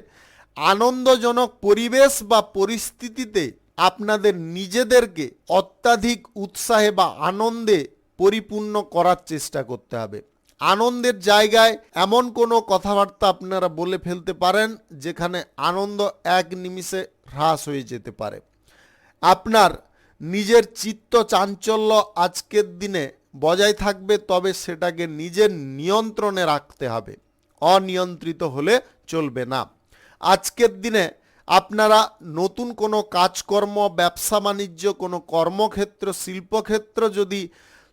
আনন্দজনক পরিবেশ বা পরিস্থিতিতে আপনাদের নিজেদেরকে অত্যাধিক উৎসাহে বা আনন্দে পরিপূর্ণ করার চেষ্টা করতে হবে। আনন্দের জায়গায় এমন কোনো কথাবার্তা আপনারা বলে ফেলতে পারেন যেখানে আনন্দ এক নিমিষে হ্রাস হয়ে যেতে পারে। আপনার নিজের চিত্ত চাঞ্চল্য আজকের দিনে বজায় থাকবে, তবে সেটাকে নিজের নিয়ন্ত্রণে রাখতে হবে। অনিয়ন্ত্রিত হলে চলবে না। আজকের দিনে আপনারা নতুন কোনো কাজকর্ম, ব্যবসা বাণিজ্য, কোনো কর্মক্ষেত্র, শিল্পক্ষেত্র যদি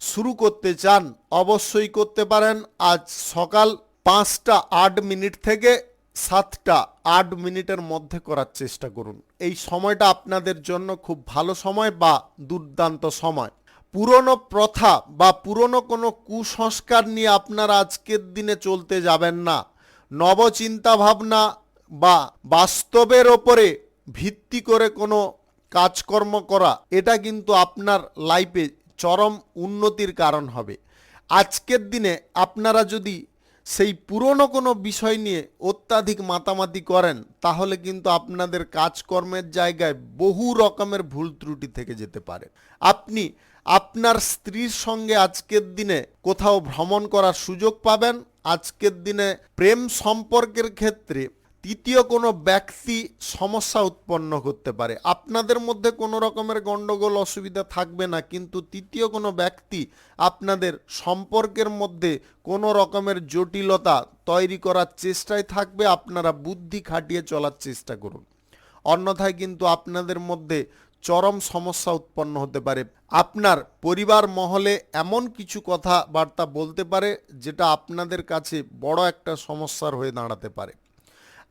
শুরু করতে চান অবশ্যই করতে পারেন। আজ সকাল 5টা 8 মিনিট থেকে 7টা 8 মিনিটের মধ্যে করার চেষ্টা করুন। এই সময়টা আপনাদের জন্য খুব ভালো সময় বা দুর্দান্ত সময়। পুরনো প্রথা বা পুরনো কোনো কুসংস্কার নিয়ে আপনারা আজকের দিনে চলতে যাবেন না। নবচিন্তা ভাবনা বা বাস্তবের ওপরে ভিত্তি করে কোনো কাজকর্ম করা, এটা কিন্তু আপনার লাইফে চরম উন্নতির কারণ হবে। আজকের দিনে আপনারা যদি সেই পুরনো কোনো বিষয় নিয়ে অত্যাধিক মাতামাতি করেন, তাহলে কিন্তু আপনাদের কাজকর্মের জায়গায় বহু রকমের ভুল ত্রুটি থেকে যেতে পারে। আপনি আপনার স্ত্রীর সঙ্গে আজকের দিনে কোথাও ভ্রমণ করার সুযোগ পাবেন। আজকের দিনে প্রেম সম্পর্কের ক্ষেত্রে তৃতীয় কোনো ব্যক্তি সমস্যা উৎপন্ন করতে পারে। আপনাদের মধ্যে কোনো রকমের গণ্ডগোল অসুবিধা থাকবে না, কিন্তু তৃতীয় কোনো ব্যক্তি আপনাদের সম্পর্কের মধ্যে কোনো রকমের জটিলতা তৈরি করার চেষ্টায় থাকবে। আপনারা বুদ্ধি খাটিয়ে চলার চেষ্টা করুন, অন্যথায় কিন্তু আপনাদের মধ্যে চরম সমস্যা উৎপন্ন হতে পারে। আপনার পরিবার মহলে এমন কিছু কথাবার্তা বলতে পারে যেটা আপনাদের কাছে বড় একটা সমস্যার হয়ে দাঁড়াতে পারে।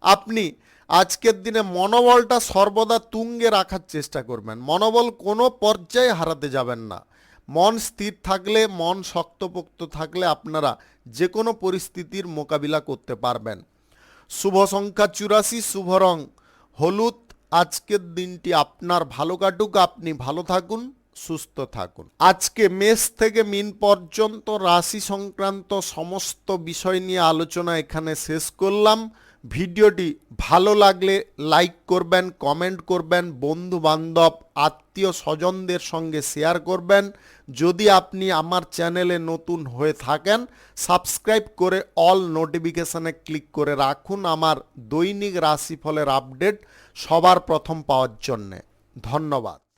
আপনি আজকের দিনে মনোবলটা সর্বদা তুঙ্গে রাখার চেষ্টা করবেন। মনোবল কোনো পর্যায়ে হারাতে যাবেন না। মন স্থির থাকলে, মন শক্তপোক্ত থাকলে আপনারা যে কোনো পরিস্থিতির মোকাবিলা করতে পারবেন। শুভ সংখ্যা 84, শুভ রং হলুদ। আজকের দিনটি আপনার ভালো কাটুক, আপনি ভালো থাকুন, সুস্থ থাকুন। আজকে মেষ থেকে মীন পর্যন্ত রাশি সংক্রান্ত সমস্ত বিষয় নিয়ে আলোচনা এখানে শেষ করলাম। ভিডিওটি ভালো লাগলে লাইক করবেন, কমেন্ট করবেন, বন্ধু বান্ধব আত্মীয় স্বজনদের সঙ্গে শেয়ার করবেন। যদি আপনি আমার চ্যানেলে নতুন হয়ে থাকেন, সাবস্ক্রাইব করে অল নোটিফিকেশানে ক্লিক করে রাখুন আমার দৈনিক রাশিফলের আপডেট সবার প্রথম পাওয়ার জন্যে। ধন্যবাদ।